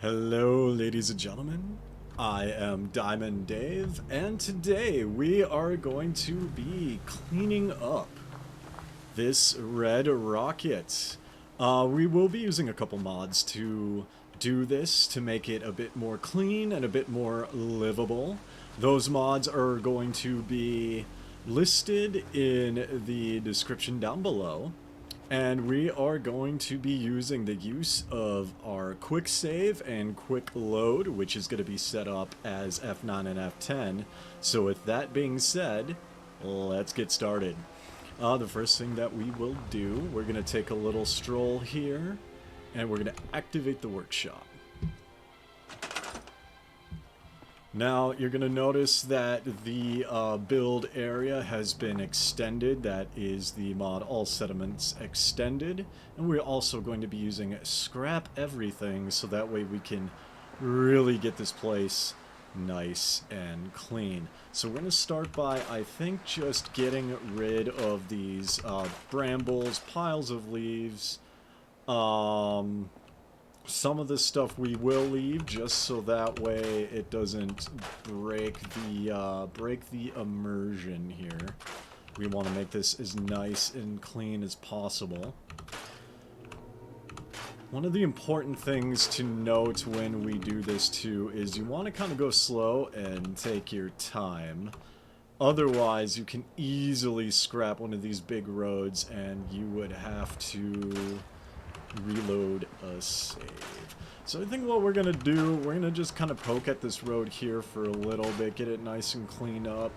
Hello, ladies and gentlemen. I am Diamond Dave, and today we are going to be cleaning up this red rocket. We will be using a couple mods to do this to make it a bit more clean and a bit more livable. Those mods are going to be listed in the description down below. And we are going to be using the use of our quick save and quick load, which is going to be set up as F9 and F10. So with that being said, let's get started. The first thing that we will do, we're going to take a little stroll here, and we're going to activate the workshop. Now, you're going to notice that the build area has been extended. That is the mod All Sediments Extended. And we're also going to be using Scrap Everything, so that way we can really get this place nice and clean. So we're going to start by, I think, just getting rid of these brambles, piles of leaves, some of this stuff we will leave just so that way it doesn't break the immersion here. We want to make this as nice and clean as possible. One of the important things to note when we do this too is you want to kind of go slow and take your time. Otherwise, you can easily scrap one of these big roads and you would have to reload a save. So I think what we're gonna do, we're gonna just kind of poke at this road here for a little bit, get it nice and clean up.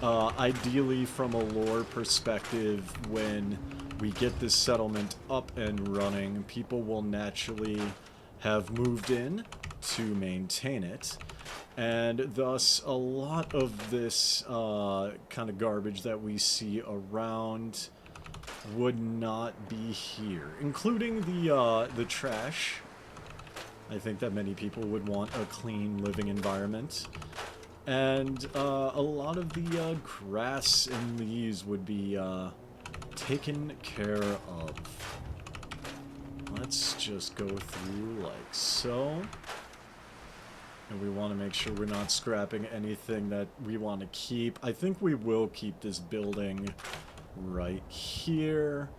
Ideally, from a lore perspective, when we get this settlement up and running, people will naturally have moved in to maintain it. And thus, a lot of this kind of garbage that we see around would not be here, including the trash. I think that many people would want a clean living environment, and a lot of the grass and leaves would be taken care of. Let's just go through like so. And we want to make sure we're not scrapping anything that we want to keep. I think we will keep this building right here.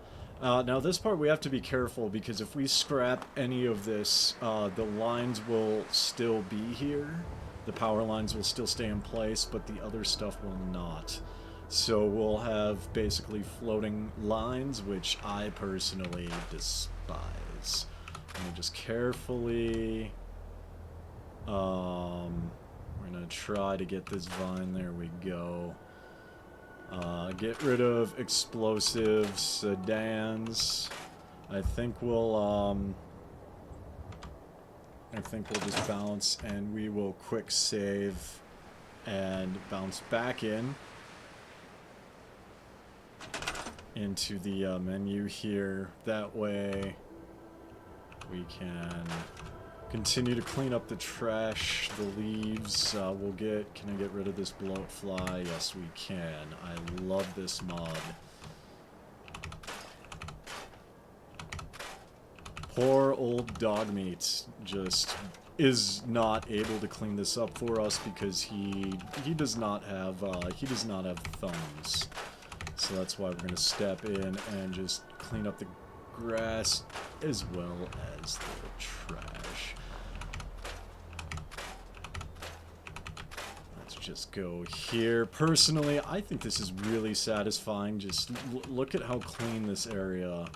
Now this part we have to be careful, because if we scrap any of this, the lines will still be here. The power lines will still stay in place, but the other stuff will not. So we'll have basically floating lines, which I personally despise. Let me just carefully... we're gonna try to get this vine. There we go. Get rid of explosive sedans. I think we'll just bounce, and we will quick save and bounce back into the menu here. That way we can continue to clean up the trash, the leaves. Can I get rid of this bloat fly? Yes, we can. I love this mod. Poor old dog meat just is not able to clean this up for us because he does not have thumbs. So that's why we're gonna step in and just clean up the grass as well as the trash. Let's just go here. Personally, I think this is really satisfying. Just look at how clean this area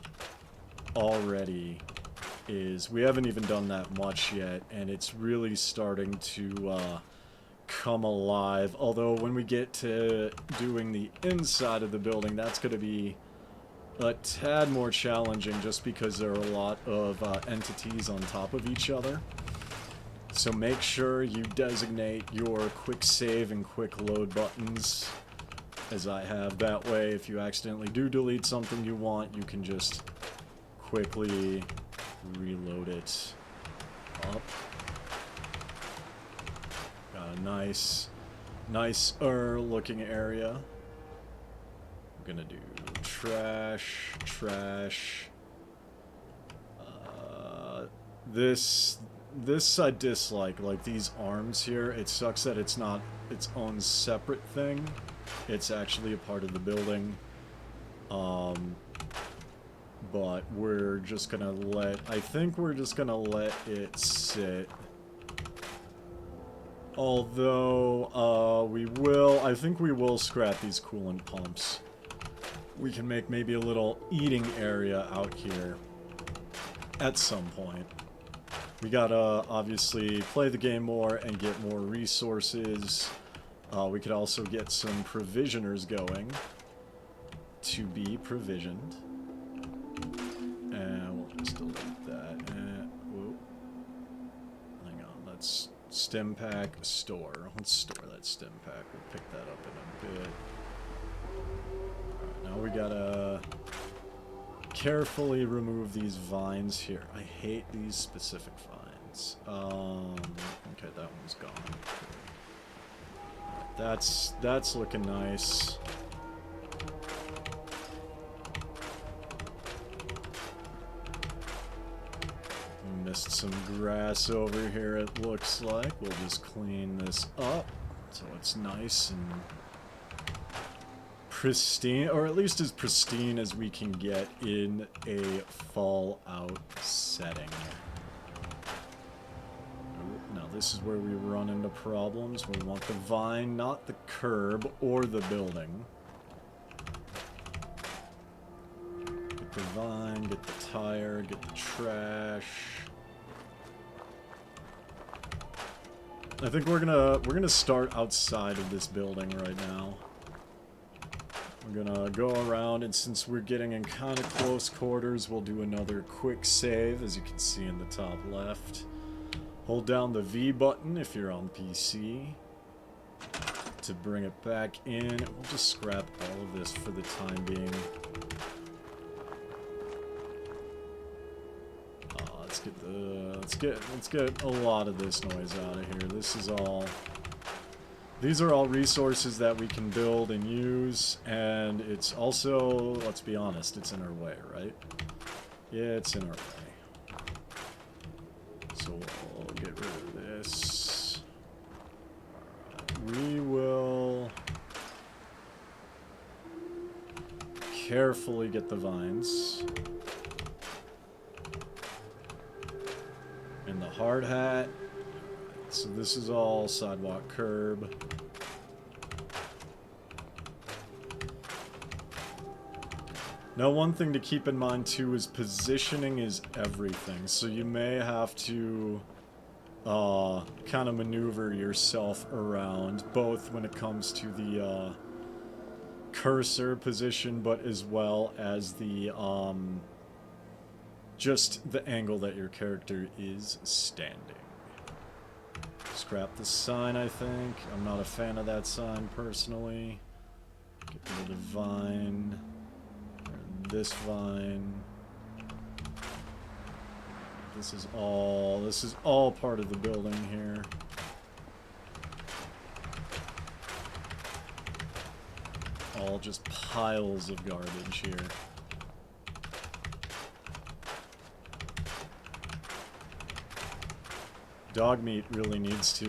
already is. We haven't even done that much yet, and it's really starting to come alive. Although when we get to doing the inside of the building, that's going to be a tad more challenging, just because there are a lot of entities on top of each other. So make sure you designate your quick save and quick load buttons, as I have. That way, if you accidentally do delete something you want, you can just quickly reload it up. Got a nicer looking area. I'm gonna do trash. This this I dislike. Like these arms here, it sucks that it's not its own separate thing. It's actually a part of the building. But we're just gonna I think we're just gonna let it sit. Although, I think we will scrap these coolant pumps. We can make maybe a little eating area out here at some point. We gotta, obviously, play the game more and get more resources. We could also get some provisioners going to be provisioned. And we'll just delete that. Whoa. Hang on, let's stim pack store. Let's store that stim pack. We'll pick that up in a bit. Alright, now we gotta carefully remove these vines here. I hate these specific vines. Okay, that one's gone. That's looking nice. Missed some grass over here, it looks like. We'll just clean this up so it's nice and pristine, or at least as pristine as we can get in a Fallout setting. Now this is where we run into problems. We want the vine, not the curb or the building. Get the vine, get the tire, get the trash. I think we're gonna start outside of this building right now. We're gonna go around, and since we're getting in kind of close quarters, we'll do another quick save, as you can see in the top left. Hold down the V button if you're on PC to bring it back in. We'll just scrap all of this for the time being. Let's get a lot of this noise out of here. These are all resources that we can build and use, and it's also, let's be honest, it's in our way, right? Yeah, it's in our way. So we'll get rid of this. Alright, we will carefully get the vines. And the hard hat. So this is all sidewalk curb. Now one thing to keep in mind too is positioning is everything. So you may have to kind of maneuver yourself around, both when it comes to the cursor position, but as well as the just the angle that your character is standing. Scrap the sign, I think. I'm not a fan of that sign, personally. Get rid of the vine. And this vine. This is all part of the building here. All just piles of garbage here. Dog meat really needs to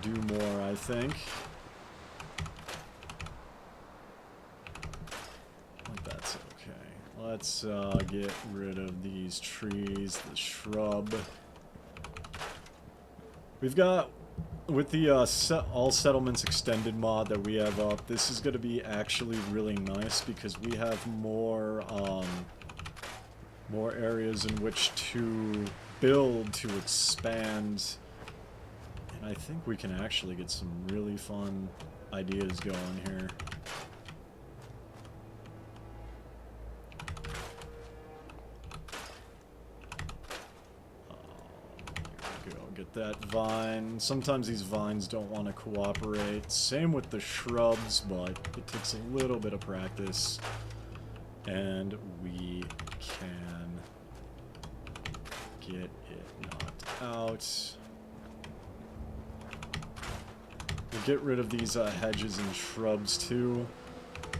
do more, I think. But that's okay. Let's get rid of these trees, the shrub. We've got, with the All Settlements Extended mod that we have up, this is going to be actually really nice because we have more areas in which to build to expand, and I think we can actually get some really fun ideas going here. Here we go, get that vine. Sometimes these vines don't want to cooperate. Same with the shrubs, but it takes a little bit of practice, and we can get it knocked out. We'll get rid of these hedges and shrubs too.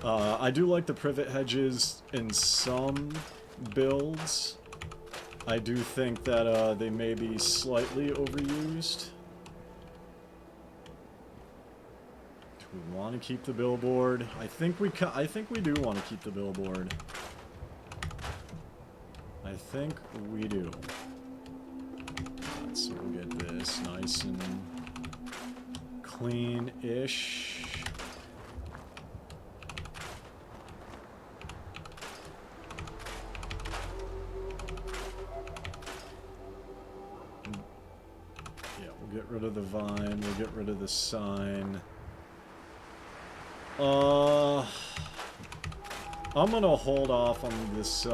I do like the privet hedges in some builds, I do think that they may be slightly overused. Do we want to keep the billboard? I think we do want to keep the billboard. I think we do. So we'll get this nice and clean-ish. Yeah, we'll get rid of the vine, we'll get rid of the sign. I'm gonna hold off on this,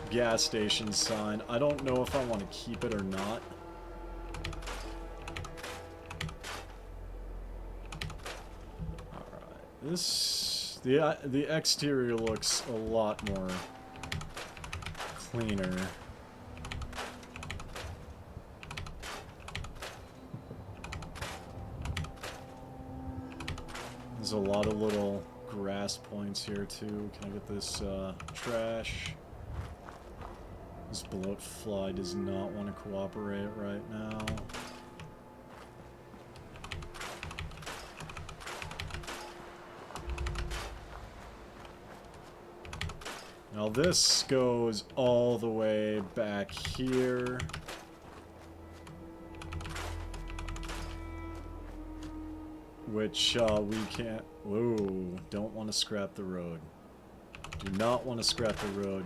gas station sign. I don't know if I want to keep it or not. Alright, this... The exterior looks a lot more cleaner. There's a lot of little grass points here too. Can I get this trash? This bloat fly does not want to cooperate right now. Now this goes all the way back here. Which we can't... Whoa, don't want to scrap the road. Do not want to scrap the road.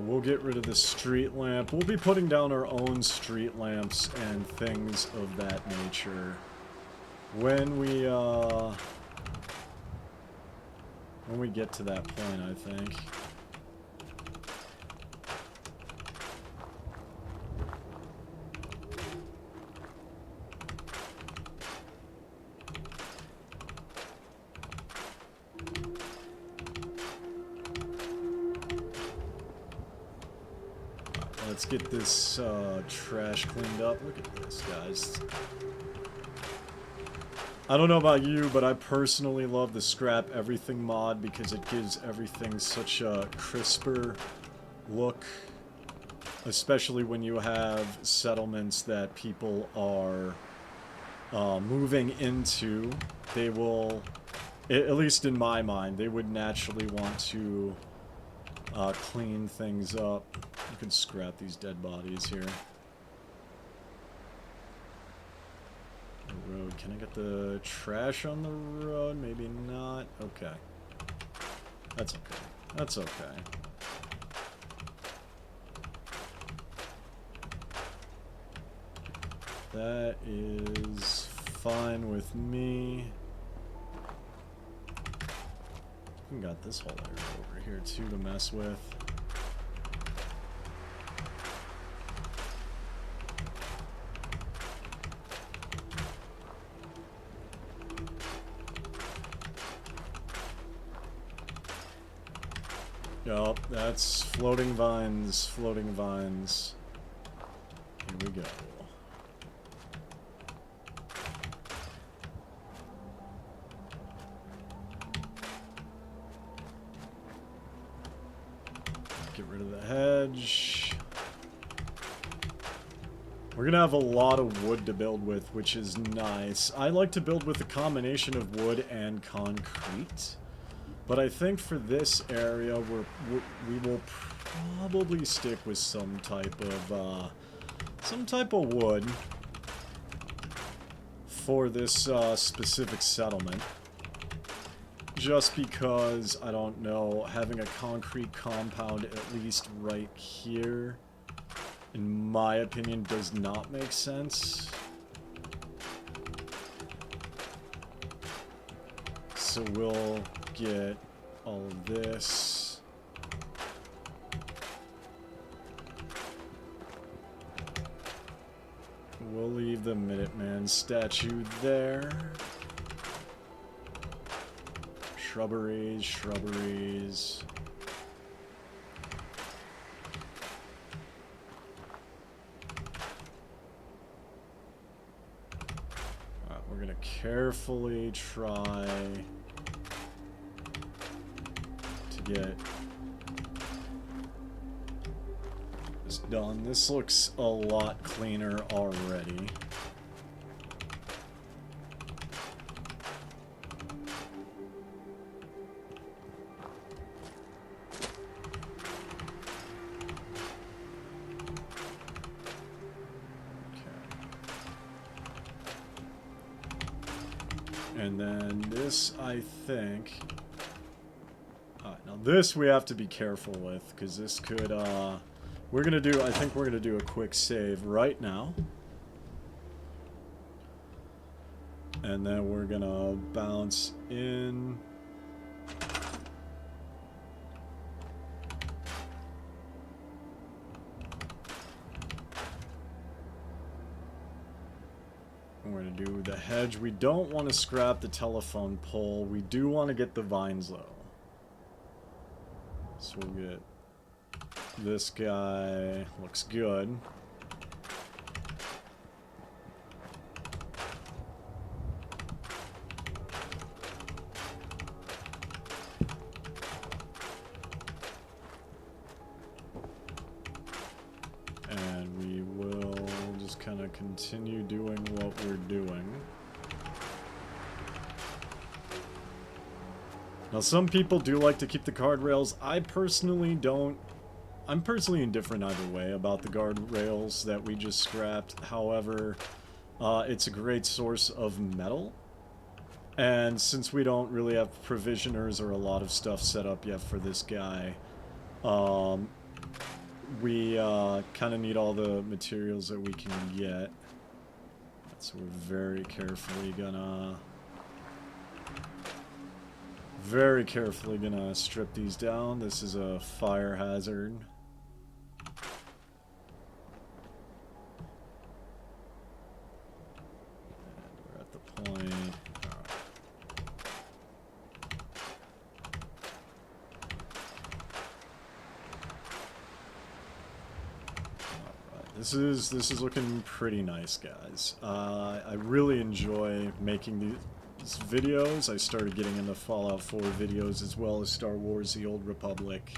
We'll get rid of the street lamp. We'll be putting down our own street lamps and things of that nature when we get to that point, I think. Let's get this trash cleaned up. Look at this, guys. I don't know about you, but I personally love the scrap everything mod because it gives everything such a crisper look. Especially when you have settlements that people are moving into. They will, at least in my mind, they would naturally want to clean things up. You can scrap these dead bodies here. The road. Can I get the trash on the road? Maybe not. Okay. That's okay. That's okay. That is fine with me. We got this whole area over here too to mess with. Yup, that's floating vines, floating vines. Here we go. Get rid of the hedge. We're gonna have a lot of wood to build with, which is nice. I like to build with a combination of wood and concrete. But I think for this area, we will probably stick with some type of wood for this specific settlement. Just because, I don't know, having a concrete compound at least right here, in my opinion, does not make sense. So we'll get all of this. We'll leave the Minuteman statue there. Shrubberies, shrubberies. Alright, we're gonna carefully try get this done. This looks a lot cleaner already. And then this, I think... Alright, now this we have to be careful with, because this could, we're gonna do, I think we're gonna do a quick save right now. And then we're gonna bounce in. We're going to do the hedge. We don't want to scrap the telephone pole. We do want to get the vines, though. So we'll get this guy. Looks good. Continue doing what we're doing. Now, some people do like to keep the guardrails. I personally don't. I'm personally indifferent either way about the guardrails that we just scrapped. However, it's a great source of metal. And since we don't really have provisioners or a lot of stuff set up yet for this guy, we kind of need all the materials that we can get. So we're very carefully gonna strip these down. This is a fire hazard. And we're at the point. This is looking pretty nice, guys. I really enjoy making these videos. I started getting into Fallout 4 videos as well as Star Wars: The Old Republic,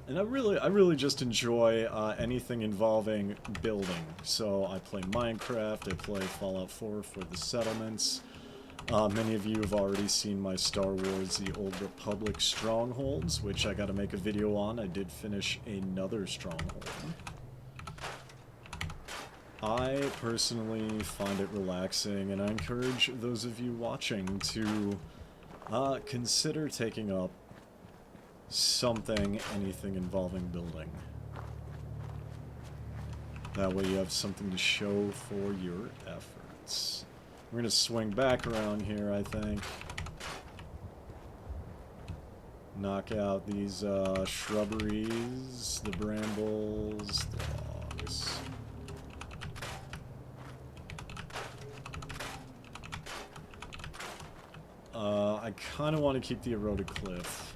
and I really just enjoy anything involving building. So I play Minecraft. I play Fallout 4 for the settlements. Many of you have already seen my Star Wars: The Old Republic strongholds, which I got to make a video on. I did finish another stronghold. I personally find it relaxing, and I encourage those of you watching to consider taking up anything involving building. That way you have something to show for your efforts. We're going to swing back around here, I think. Knock out these shrubberies, the brambles, the logs. I kind of want to keep the eroded cliff.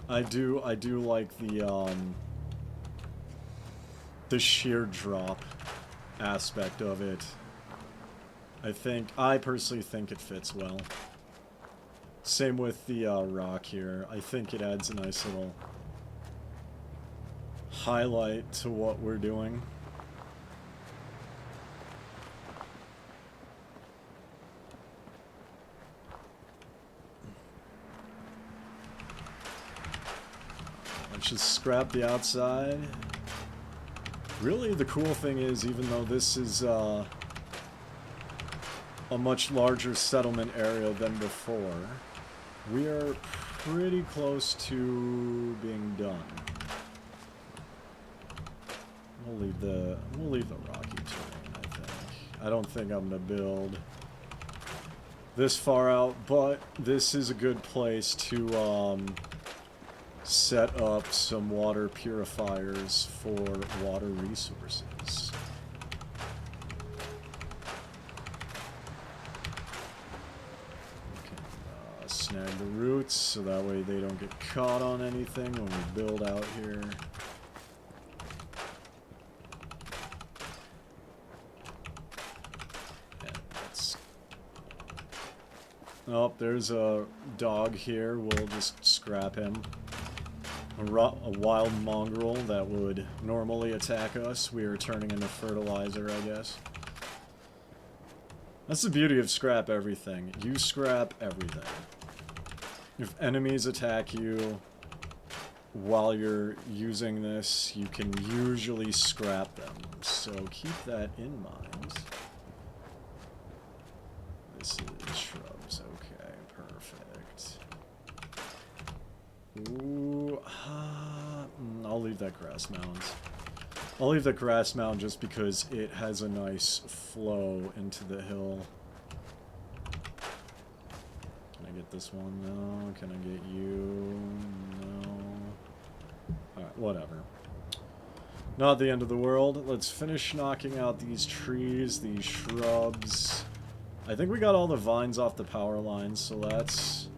I do like the sheer drop aspect of it. I personally think it fits well. Same with the rock here. I think it adds a nice little highlight to what we're doing. Let's just scrap the outside. Really, the cool thing is, even though this is a much larger settlement area than before, we are pretty close to being done. We'll leave the rocky terrain, I think. I don't think I'm gonna build this far out, but this is a good place to set up some water purifiers for water resources. We can snag the roots so that way they don't get caught on anything when we build out here. Oh, there's a dog here. We'll just scrap him. A wild mongrel that would normally attack us. We are turning into fertilizer, I guess. That's the beauty of scrap everything. You scrap everything. If enemies attack you while you're using this, you can usually scrap them. So keep that in mind. This is shrubs. Okay, perfect. Ooh, I'll leave that grass mound. I'll leave that grass mound just because it has a nice flow into the hill. Can I get this one? No. Can I get you? No. Alright, whatever. Not the end of the world. Let's finish knocking out these trees, these shrubs. I think we got all the vines off the power lines, so that's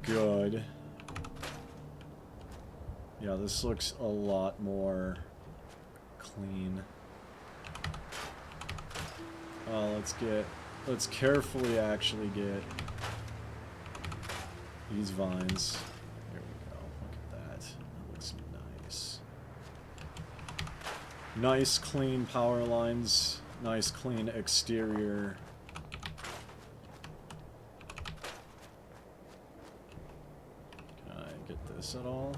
good. Yeah, this looks a lot more clean. Let's carefully actually get these vines. There we go. Look at that. That looks nice. Nice clean power lines. Nice clean exterior. Can I get this at all?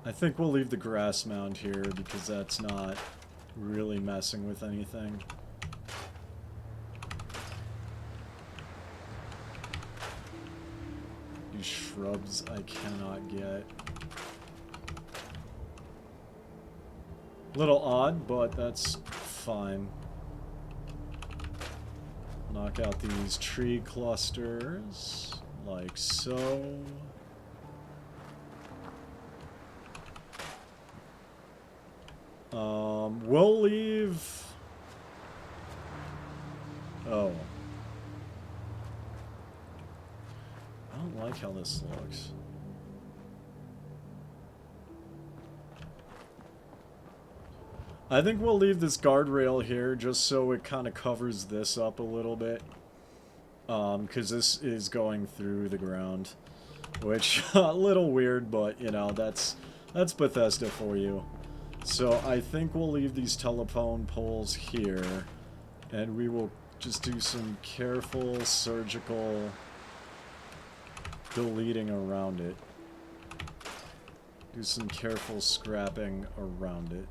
I think we'll leave the grass mound here because that's not really messing with anything. These shrubs I cannot get. Little odd, but that's fine. Knock out these tree clusters, like so. We'll leave... Oh. I don't like how this looks. I think we'll leave this guardrail here just so it kind of covers this up a little bit. Because this is going through the ground. Which, a little weird, but, you know, that's Bethesda for you. So I think we'll leave these telephone poles here, and we will just do some careful surgical deleting around it. Do some careful scrapping around it.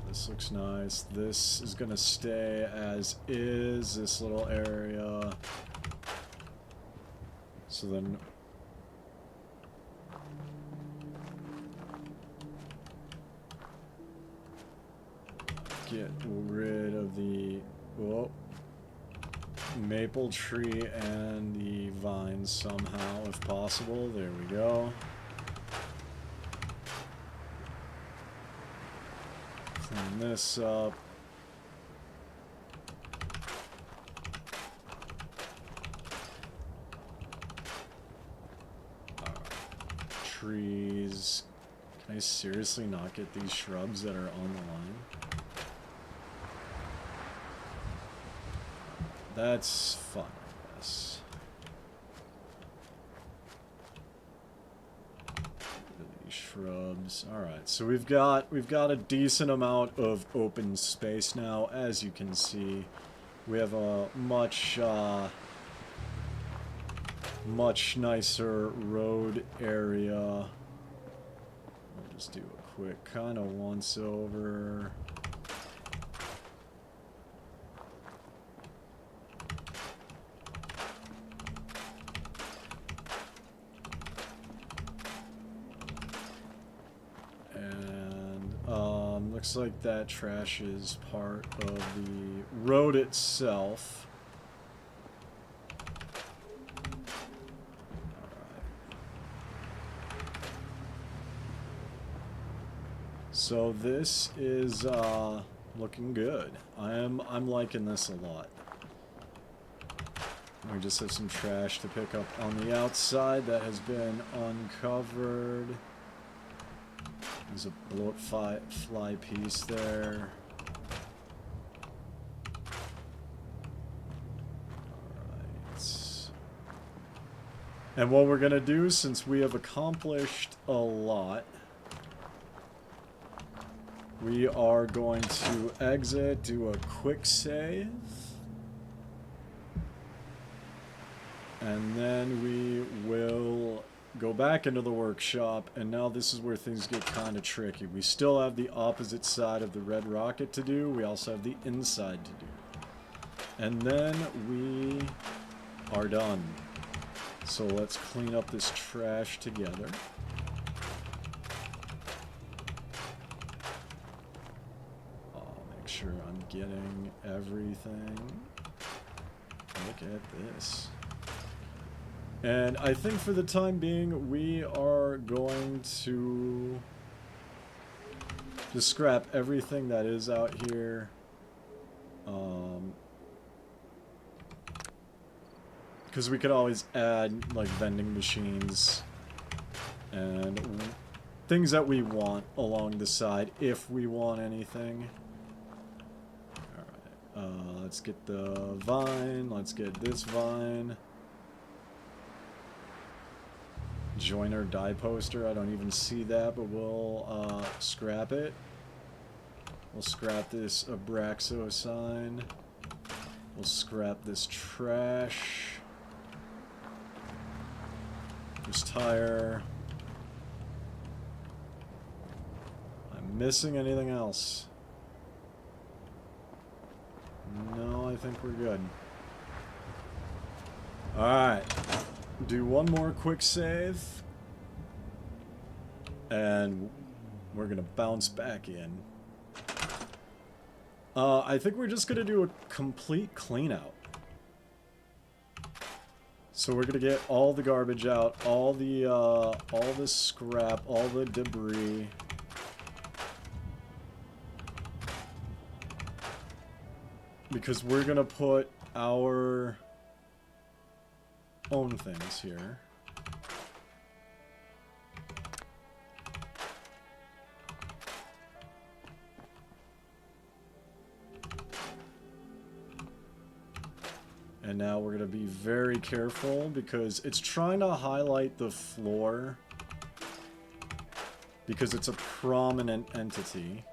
This looks nice. This is gonna stay as is, this little area. So then... get rid of the... whoa, maple tree and the vines somehow, if possible. There we go. Clean this up. Trees. Can I seriously not get these shrubs that are on the line? That's fun, I guess. These shrubs. Alright, so we've got a decent amount of open space now, as you can see. We have a much nicer road area. I'll just do a quick kind of once over. And looks like that trash is part of the road itself. So this is looking good. I'm liking this a lot. We just have some trash to pick up on the outside that has been uncovered. There's a blow-up fly piece there. Alright. And what we're gonna do, since we have accomplished a lot, we are going to exit, do a quick save. And then we will go back into the workshop, and now this is where things get kind of tricky. We still have the opposite side of the red rocket to do. We also have the inside to do. And then we are done. So let's clean up this trash together. I'll make sure I'm getting everything. Look at this. And I think for the time being, we are going to just scrap everything that is out here. Because we could always add, like, vending machines and things that we want along the side, if we want anything. Alright, let's get the vine, let's get this vine. Joiner die poster, I don't even see that, but we'll scrap it. We'll scrap this Abraxo sign. We'll scrap this trash. This tire. I'm missing anything else? No, I think we're good. Alright. Do one more quick save. And we're gonna bounce back in. I think we're just gonna do a complete clean out. So we're gonna get all the garbage out, all the scrap, all the debris. Because we're gonna put our own things here. And now we're going to be very careful because it's trying to highlight the floor because it's a prominent entity.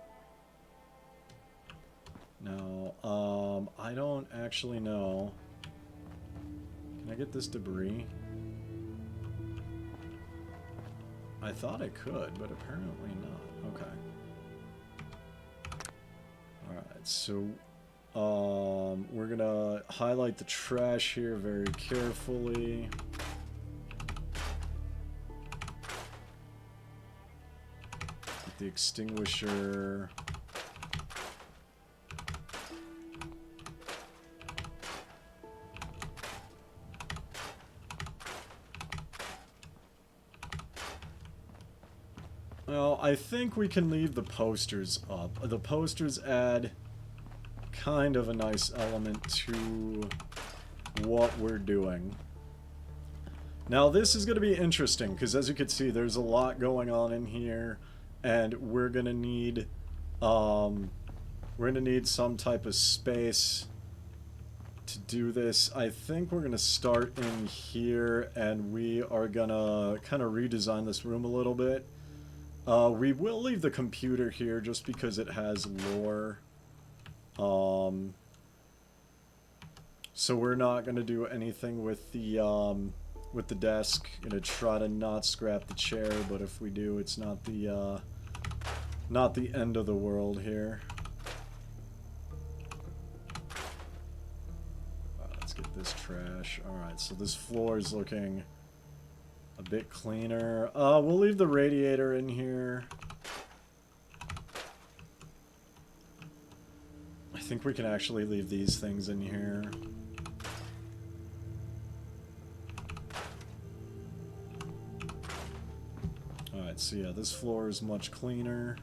Now, I don't actually know. Can I get this debris? I thought I could, but apparently not. Okay. Alright, so we're gonna highlight the trash here very carefully. Get the extinguisher. Well, I think we can leave the posters up. The posters add kind of a nice element to what we're doing. Now this is going to be interesting because as you can see there's a lot going on in here and we're going to need some type of space to do this. I think we're going to start in here and we are going to kind of redesign this room a little bit. We will leave the computer here just because it has lore. So we're not gonna do anything with the desk. Gonna try to not scrap the chair, but if we do, it's not the end of the world here. Let's get this trash. Alright, so this floor is looking a bit cleaner. We'll leave the radiator in here. I think we can actually leave these things in here. Alright, so yeah, this floor is much cleaner.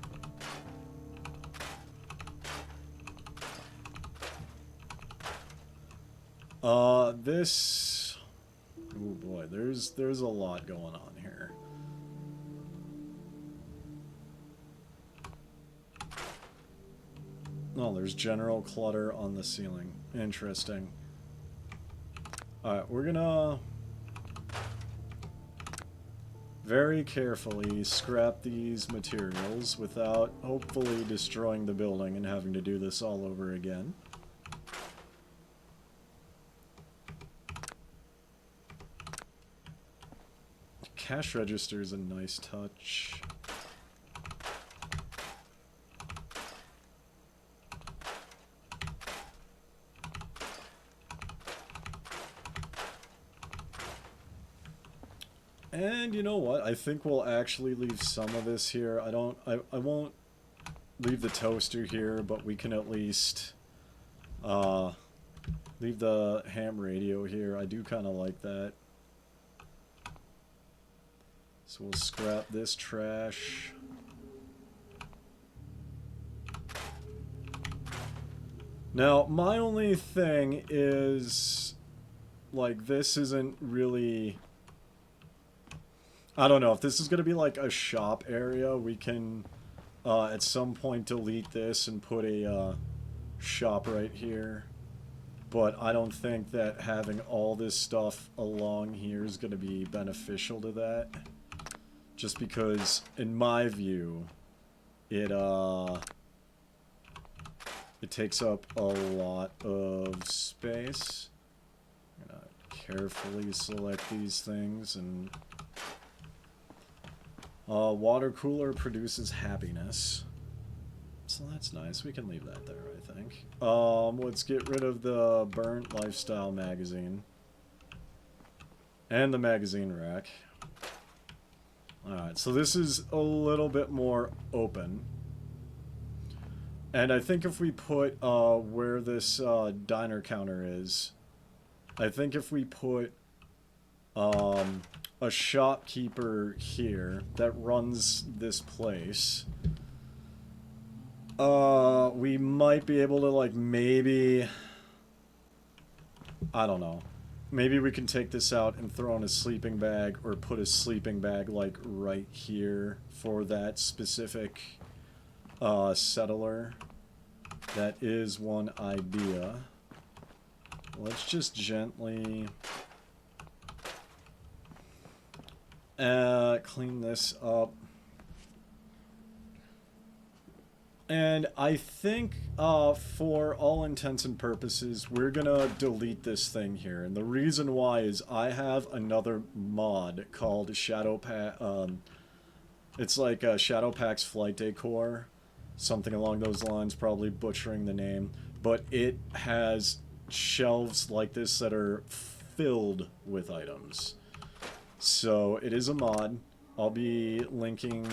This... Oh boy, there's a lot going on here. Oh, there's general clutter on the ceiling. Interesting. Alright, we're gonna very carefully scrap these materials without hopefully destroying the building and having to do this all over again. Cash register is a nice touch. And you know what? I think we'll actually leave some of this here. I won't leave the toaster here, but we can at least leave the ham radio here. I do kind of like that. So we'll scrap this trash. Now, my only thing is, like, this isn't really... I don't know, if this is going to be like a shop area, we can at some point delete this and put a shop right here. But I don't think that having all this stuff along here is going to be beneficial to that. Just because, in my view, it takes up a lot of space. I'm going to carefully select these things and... water cooler produces happiness. So that's nice. We can leave that there, I think. Let's get rid of the burnt lifestyle magazine. And the magazine rack. Alright, so this is a little bit more open. And I think if we put, where this, diner counter is, I think if we put, a shopkeeper here that runs this place, we might be able to, like, maybe, I don't know, maybe we can take this out and throw in a sleeping bag, or put a sleeping bag, like, right here for that specific settler. That is one idea. Let's just gently clean this up. And I think, for all intents and purposes, we're gonna delete this thing here. And the reason why is I have another mod called Shadow Pack, it's like Shadow Pack's Flight Decor. Something along those lines, probably butchering the name. But it has shelves like this that are filled with items. So it is a mod. I'll be linking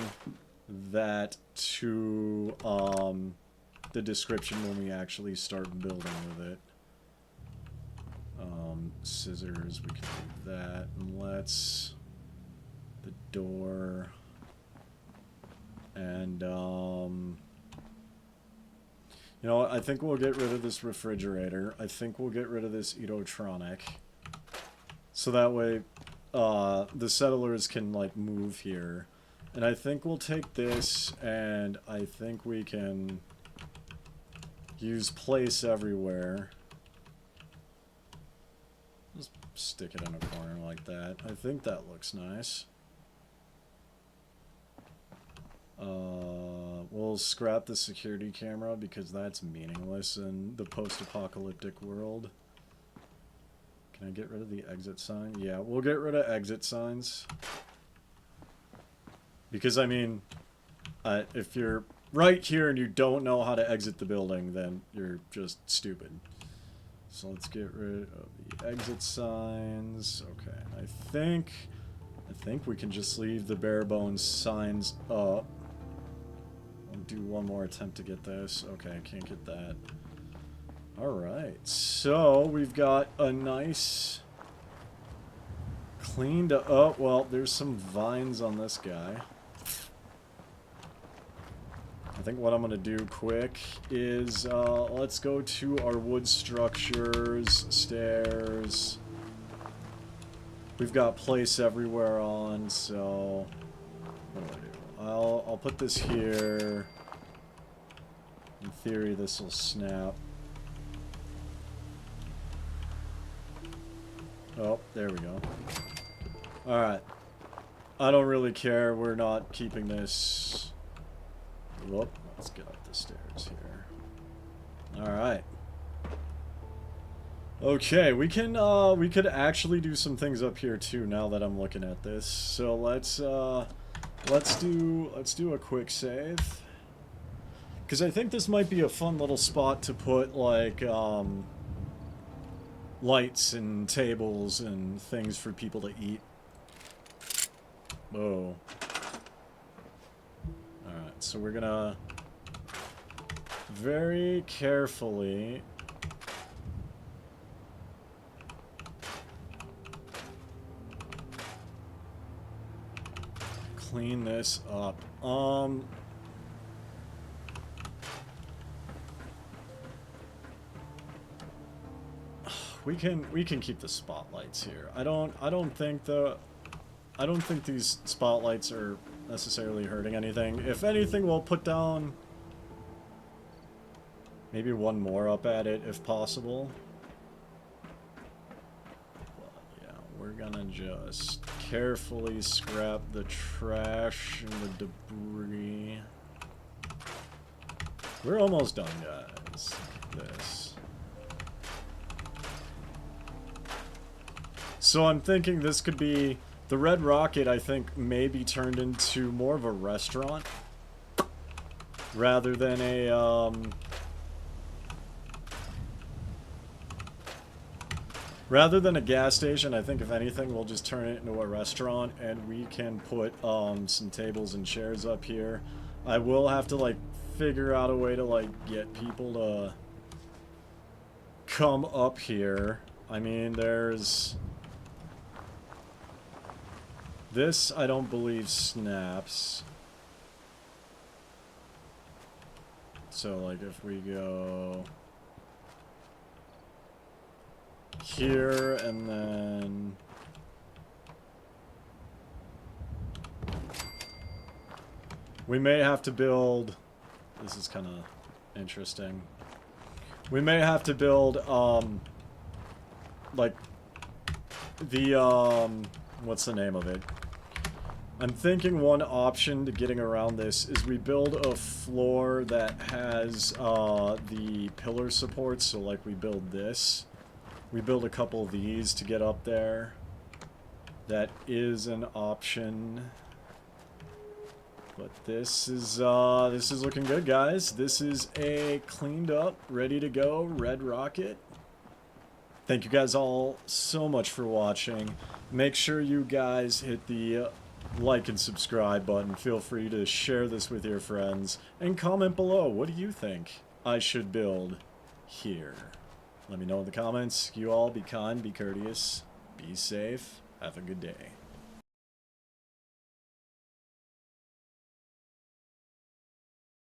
that to the description when we actually start building with it. Scissors, we can do that. And let's... the door... and, you know what, I think we'll get rid of this refrigerator. I think we'll get rid of this Edotronic. So that way, the settlers can, like, move here. And I think we'll take this, and I think we can use place everywhere. Just stick it in a corner like that. I think that looks nice. We'll scrap the security camera because that's meaningless in the post-apocalyptic world. Can I get rid of the exit sign? Yeah, we'll get rid of exit signs. Because, I mean, if you're right here and you don't know how to exit the building, then you're just stupid. So let's get rid of the exit signs. Okay, I think we can just leave the bare bones signs up. I'll do one more attempt to get this. Okay, I can't get that. Alright, so we've got a nice cleaned up... oh, well, there's some vines on this guy. I think what I'm going to do quick is let's go to our wood structures, stairs. We've got place everywhere on, so what do? I'll put this here. In theory, this will snap. Oh, there we go. Alright. I don't really care. We're not keeping this. Whoop. Let's get up the stairs here. Alright. Okay, we could actually do some things up here too now that I'm looking at this. So let's do a quick save. Because I think this might be a fun little spot to put, like, lights and tables and things for people to eat. Whoa. Alright, so we're gonna very carefully clean this up. We can keep the spotlights here. I don't think these spotlights are necessarily hurting anything. If anything, we'll put down maybe one more up at it if possible. But yeah, we're gonna just carefully scrap the trash and the debris. We're almost done, guys. This. So I'm thinking this could be... The Red Rocket, I think, may be turned into more of a restaurant. Rather than a, Rather than a gas station, I think if anything, we'll just turn it into a restaurant. And we can put, some tables and chairs up here. I will have to, like, figure out a way to, like, get people to come up here. I mean, there's... This, I don't believe, snaps. So, like, if we go here and then... We may have to build... This is kind of interesting. We may have to build, like, the, what's the name of it? I'm thinking one option to getting around this is we build a floor that has the pillar supports. So like we build this. We build a couple of these to get up there. That is an option. But this is looking good, guys. This is a cleaned up, ready to go Red Rocket. Thank you guys all so much for watching. Make sure you guys hit the like and subscribe button. Feel free to share this with your friends. And comment below, what do you think I should build here? Let me know in the comments. You all be kind, be courteous, be safe, have a good day.